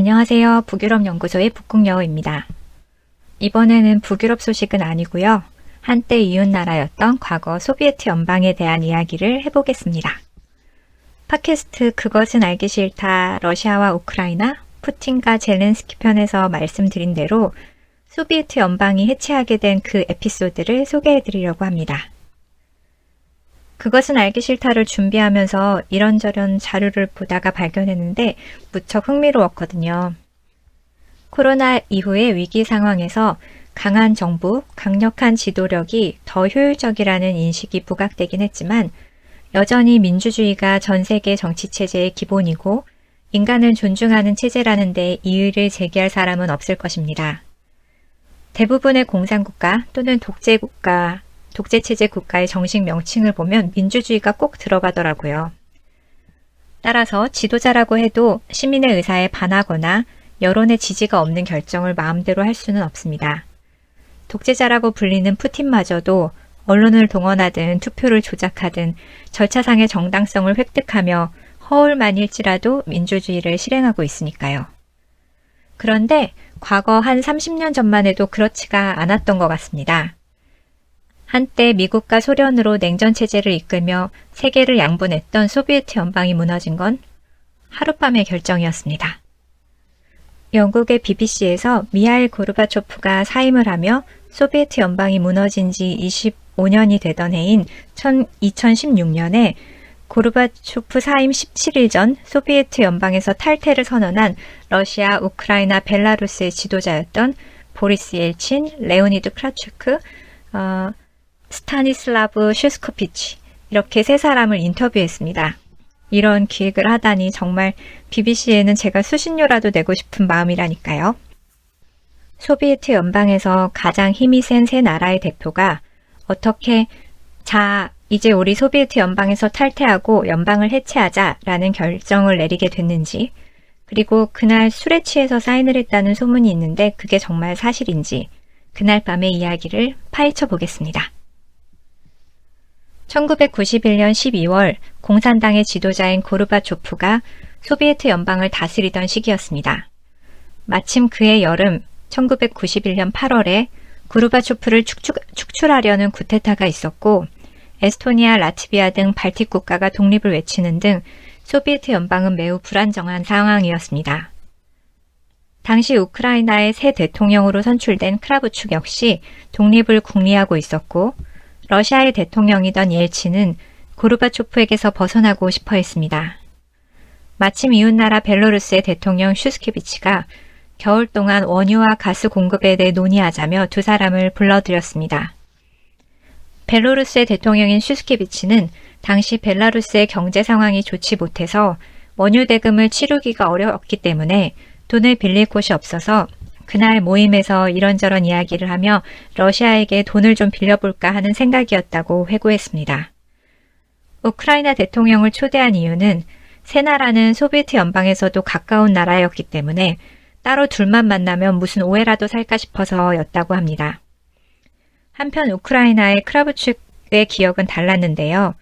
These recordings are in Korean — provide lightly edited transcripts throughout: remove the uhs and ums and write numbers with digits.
안녕하세요. 북유럽 연구소의 북극여우입니다. 이번에는 북유럽 소식은 아니고요. 한때 이웃나라였던 과거 소비에트 연방에 대한 이야기를 해보겠습니다. 팟캐스트 그것은 알기 싫다 러시아와 우크라이나 푸틴과 젤렌스키 편에서 말씀드린 대로 소비에트 연방이 해체하게 된 그 에피소드를 소개해드리려고 합니다. 그것은 알기 싫다를 준비하면서 이런저런 자료를 보다가 발견했는데 무척 흥미로웠거든요. 코로나 이후의 위기 상황에서 강한 정부, 강력한 지도력이 더 효율적이라는 인식이 부각되긴 했지만 여전히 민주주의가 전 세계 정치체제의 기본이고 인간을 존중하는 체제라는 데 이의를 제기할 사람은 없을 것입니다. 대부분의 공산국가 또는 독재체제 국가의 정식 명칭을 보면 민주주의가 꼭 들어가더라고요. 따라서 지도자라고 해도 시민의 의사에 반하거나 여론의 지지가 없는 결정을 마음대로 할 수는 없습니다. 독재자라고 불리는 푸틴마저도 언론을 동원하든 투표를 조작하든 절차상의 정당성을 획득하며 허울만일지라도 민주주의를 실행하고 있으니까요. 그런데 과거 한 30년 전만 해도 그렇지가 않았던 것 같습니다. 한때 미국과 소련으로 냉전체제를 이끌며 세계를 양분했던 소비에트 연방이 무너진 건 하룻밤의 결정이었습니다. 영국의 BBC에서 미하일 고르바초프가 사임을 하며 소비에트 연방이 무너진 지 25년이 되던 해인 2016년에 고르바초프 사임 17일 전 소비에트 연방에서 탈퇴를 선언한 러시아, 우크라이나, 벨라루스의 지도자였던 보리스 옐친, 레오니드 크라추크, 스타니슬라브 슈스코비치 이렇게 세 사람을 인터뷰했습니다. 이런 기획을 하다니 정말 BBC에는 제가 수신료라도 내고 싶은 마음이라니까요. 소비에트 연방에서 가장 힘이 센 세 나라의 대표가 어떻게 이제 우리 소비에트 연방에서 탈퇴하고 연방을 해체하자라는 결정을 내리게 됐는지 그리고 그날 술에 취해서 사인을 했다는 소문이 있는데 그게 정말 사실인지 그날 밤의 이야기를 파헤쳐 보겠습니다. 1991년 12월 공산당의 지도자인 고르바초프가 소비에트 연방을 다스리던 시기였습니다. 마침 그해 여름 1991년 8월에 고르바초프를 축출하려는 쿠데타가 있었고 에스토니아, 라트비아 등 발틱 국가가 독립을 외치는 등 소비에트 연방은 매우 불안정한 상황이었습니다. 당시 우크라이나의 새 대통령으로 선출된 크라부축 역시 독립을 궁리하고 있었고 러시아의 대통령이던 옐친은 고르바초프에게서 벗어나고 싶어 했습니다. 마침 이웃나라 벨로루스의 대통령 슈스케비치가 겨울 동안 원유와 가스 공급에 대해 논의하자며 두 사람을 불러들였습니다. 벨로루스의 대통령인 슈스케비치는 당시 벨라루스의 경제 상황이 좋지 못해서 원유 대금을 치르기가 어려웠기 때문에 돈을 빌릴 곳이 없어서 그날 모임에서 이런저런 이야기를 하며 러시아에게 돈을 좀 빌려볼까 하는 생각이었다고 회고했습니다. 우크라이나 대통령을 초대한 이유는 세 나라는 소비에트 연방에서도 가까운 나라였기 때문에 따로 둘만 만나면 무슨 오해라도 살까 싶어서였다고 합니다. 한편 우크라이나의 크라부축의 기억은 달랐는데요.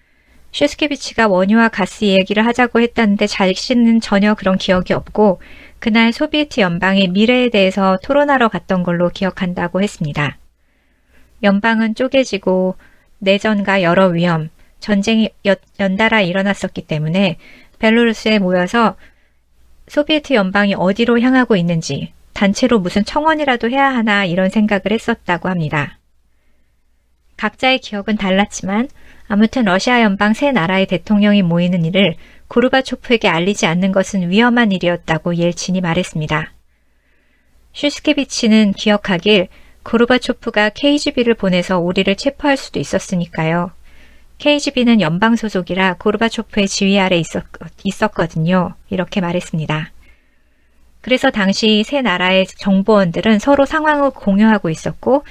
슈스케비치가 원유와 가스 이야기를 하자고 했다는데 자신은 전혀 그런 기억이 없고 그날 소비에트 연방의 미래에 대해서 토론하러 갔던 걸로 기억한다고 했습니다. 연방은 쪼개지고 내전과 여러 위험, 전쟁이 연달아 일어났었기 때문에 벨로루스에 모여서 소비에트 연방이 어디로 향하고 있는지 단체로 무슨 청원이라도 해야 하나 이런 생각을 했었다고 합니다. 각자의 기억은 달랐지만 아무튼 러시아 연방 세 나라의 대통령이 모이는 일을 고르바초프에게 알리지 않는 것은 위험한 일이었다고 옐친이 말했습니다. 슈스케비치는 기억하길 고르바초프가 KGB를 보내서 우리를 체포할 수도 있었으니까요. KGB는 연방 소속이라 고르바초프의 지휘 아래 있었거든요. 이렇게 말했습니다. 그래서 당시 세 나라의 정보원들은 서로 상황을 공유하고 있었고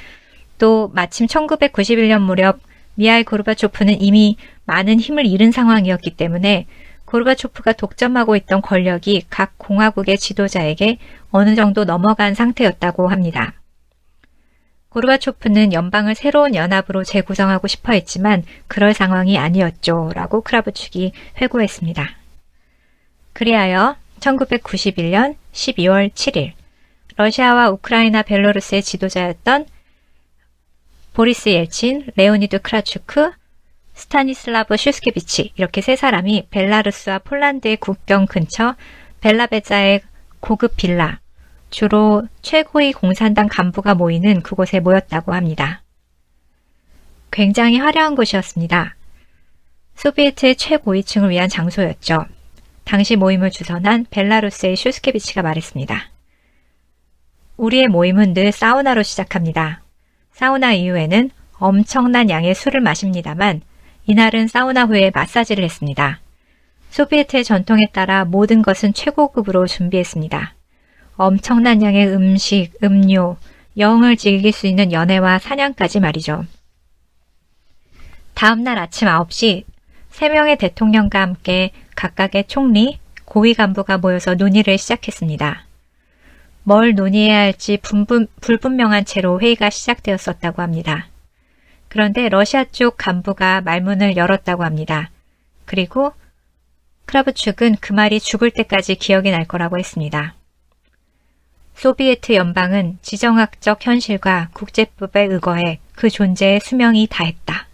또 마침 1991년 무렵 미하일 고르바초프는 이미 많은 힘을 잃은 상황이었기 때문에 고르바초프가 독점하고 있던 권력이 각 공화국의 지도자에게 어느 정도 넘어간 상태였다고 합니다. 고르바초프는 연방을 새로운 연합으로 재구성하고 싶어 했지만 그럴 상황이 아니었죠. 라고 크라부축이 회고했습니다. 그리하여 1991년 12월 7일 러시아와 우크라이나, 벨로루스의 지도자였던 보리스 옐친, 레오니드 크라추크, 스타니슬라브 슈스케비치 이렇게 세 사람이 벨라루스와 폴란드의 국경 근처 벨라베자의 고급 빌라, 주로 최고위 공산당 간부가 모이는 그곳에 모였다고 합니다. 굉장히 화려한 곳이었습니다. 소비에트의 최고위층을 위한 장소였죠. 당시 모임을 주선한 벨라루스의 슈스케비치가 말했습니다. 우리의 모임은 늘 사우나로 시작합니다. 사우나 이후에는 엄청난 양의 술을 마십니다만 이날은 사우나 후에 마사지를 했습니다. 소비에트의 전통에 따라 모든 것은 최고급으로 준비했습니다. 엄청난 양의 음식, 음료, 영을 즐길 수 있는 연회와 사냥까지 말이죠. 다음날 아침 9시 3명의 대통령과 함께 각각의 총리, 고위 간부가 모여서 논의를 시작했습니다. 뭘 논의해야 할지 불분명한 채로 회의가 시작되었었다고 합니다. 그런데 러시아 쪽 간부가 말문을 열었다고 합니다. 그리고 크라브축은 그 말이 죽을 때까지 기억이 날 거라고 했습니다. 소비에트 연방은 지정학적 현실과 국제법에 의거해 그 존재에 수명이 다했다.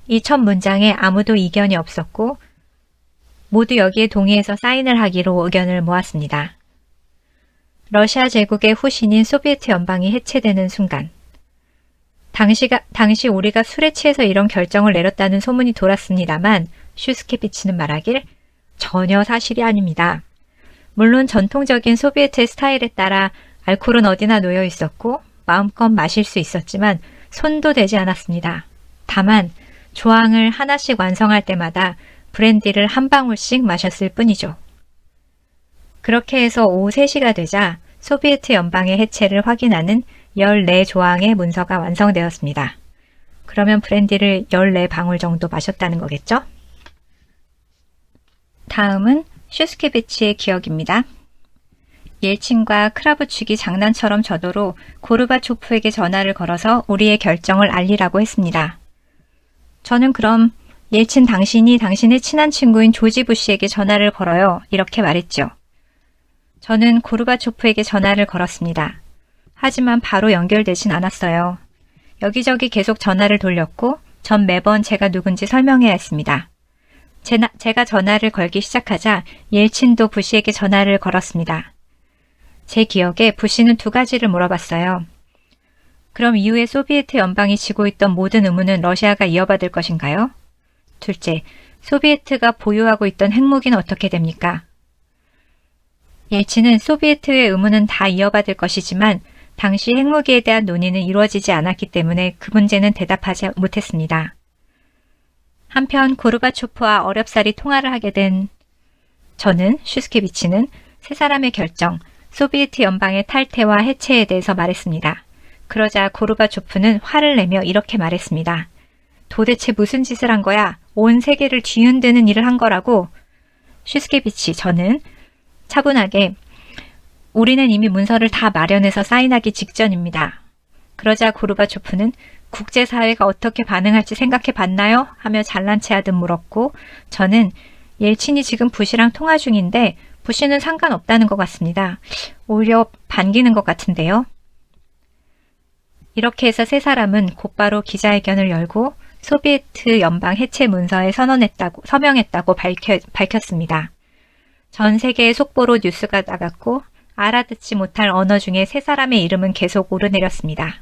이 첫 문장에 아무도 이견이 없었고 모두 여기에 동의해서 사인을 하기로 의견을 모았습니다. 러시아 제국의 후신인 소비에트 연방이 해체되는 순간 당시 우리가 술에 취해서 이런 결정을 내렸다는 소문이 돌았습니다만 슈스케비치는 말하길 전혀 사실이 아닙니다. 물론 전통적인 소비에트의 스타일에 따라 알코올은 어디나 놓여 있었고 마음껏 마실 수 있었지만 손도 대지 않았습니다. 다만 조항을 하나씩 완성할 때마다 브랜디를 한 방울씩 마셨을 뿐이죠. 그렇게 해서 오후 3시가 되자 소비에트 연방의 해체를 확인하는 14조항의 문서가 완성되었습니다. 그러면 브랜디를 14방울 정도 마셨다는 거겠죠? 다음은 슈스케비치의 기억입니다. 옐친과 크라브축이 장난처럼 저도로 고르바초프에게 전화를 걸어서 우리의 결정을 알리라고 했습니다. 저는 그럼 옐친 당신이 당신의 친한 친구인 조지 부시에게 전화를 걸어요. 이렇게 말했죠. 저는 고르바초프에게 전화를 걸었습니다. 하지만 바로 연결되진 않았어요. 여기저기 계속 전화를 돌렸고 전 매번 제가 누군지 설명해야 했습니다. 제가 전화를 걸기 시작하자 옐친도 부시에게 전화를 걸었습니다. 제 기억에 부시는 2가지를 물어봤어요. 그럼 이후에 소비에트 연방이 지고 있던 모든 의무는 러시아가 이어받을 것인가요? 둘째, 소비에트가 보유하고 있던 핵무기는 어떻게 됩니까? 옐친은 소비에트의 의무는 다 이어받을 것이지만 당시 핵무기에 대한 논의는 이루어지지 않았기 때문에 그 문제는 대답하지 못했습니다. 한편 고르바초프와 어렵사리 통화를 하게 된 저는 슈스케비치는 세 사람의 결정, 소비에트 연방의 탈퇴와 해체에 대해서 말했습니다. 그러자 고르바초프는 화를 내며 이렇게 말했습니다. 도대체 무슨 짓을 한 거야? 온 세계를 뒤흔드는 일을 한 거라고. 슈스케비치, 저는 차분하게 우리는 이미 문서를 다 마련해서 사인하기 직전입니다. 그러자 고르바초프는 국제사회가 어떻게 반응할지 생각해 봤나요? 하며 잘난 체하듯 물었고 저는 옐친이 지금 부시랑 통화 중인데 부시는 상관없다는 것 같습니다. 오히려 반기는 것 같은데요. 이렇게 해서 세 사람은 곧바로 기자회견을 열고 소비에트 연방 해체 문서에 서명했다고 밝혔습니다. 전 세계의 속보로 뉴스가 나갔고 알아듣지 못할 언어 중에 세 사람의 이름은 계속 오르내렸습니다.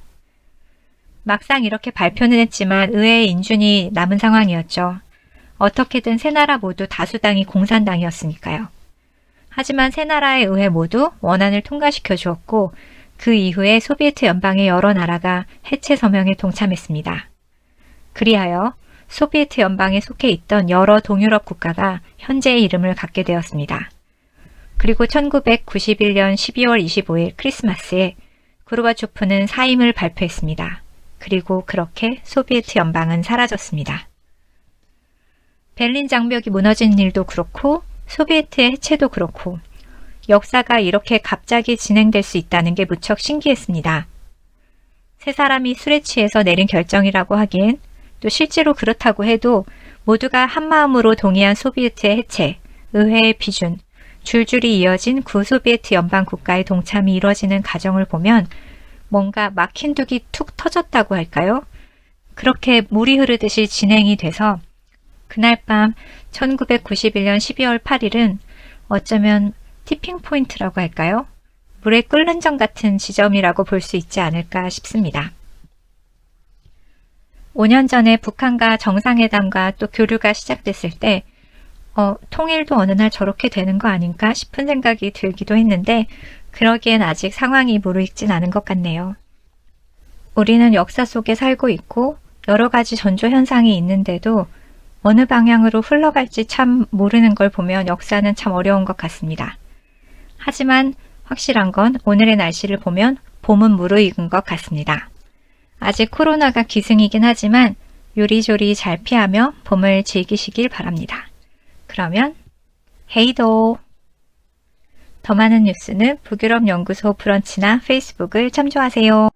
막상 이렇게 발표는 했지만 의회의 인준이 남은 상황이었죠. 어떻게든 세 나라 모두 다수당이 공산당이었으니까요. 하지만 세 나라의 의회 모두 원안을 통과시켜 주었고 그 이후에 소비에트 연방의 여러 나라가 해체 서명에 동참했습니다. 그리하여 소비에트 연방에 속해 있던 여러 동유럽 국가가 현재의 이름을 갖게 되었습니다. 그리고 1991년 12월 25일 크리스마스에 고르바초프는 사임을 발표했습니다. 그리고 그렇게 소비에트 연방은 사라졌습니다. 베를린 장벽이 무너진 일도 그렇고 소비에트의 해체도 그렇고 역사가 이렇게 갑자기 진행될 수 있다는 게 무척 신기했습니다. 세 사람이 술에 취해서 내린 결정이라고 하기엔 또 실제로 그렇다고 해도 모두가 한마음으로 동의한 소비에트의 해체, 의회의 비준, 줄줄이 이어진 구소비에트 연방 국가의 동참이 이루어지는 과정을 보면 뭔가 막힌 둑이 툭 터졌다고 할까요? 그렇게 물이 흐르듯이 진행이 돼서 그날 밤 1991년 12월 8일은 어쩌면 티핑 포인트라고 할까요? 물에 끓는 점 같은 지점이라고 볼 수 있지 않을까 싶습니다. 5년 전에 북한과 정상회담과 또 교류가 시작됐을 때 통일도 어느 날 저렇게 되는 거 아닌가 싶은 생각이 들기도 했는데 그러기엔 아직 상황이 무르익진 않은 것 같네요. 우리는 역사 속에 살고 있고 여러 가지 전조 현상이 있는데도 어느 방향으로 흘러갈지 참 모르는 걸 보면 역사는 참 어려운 것 같습니다. 하지만 확실한 건 오늘의 날씨를 보면 봄은 무르익은 것 같습니다. 아직 코로나가 기승이긴 하지만 요리조리 잘 피하며 봄을 즐기시길 바랍니다. 그러면 헤이도! 더 많은 뉴스는 북유럽 연구소 브런치나 페이스북을 참조하세요.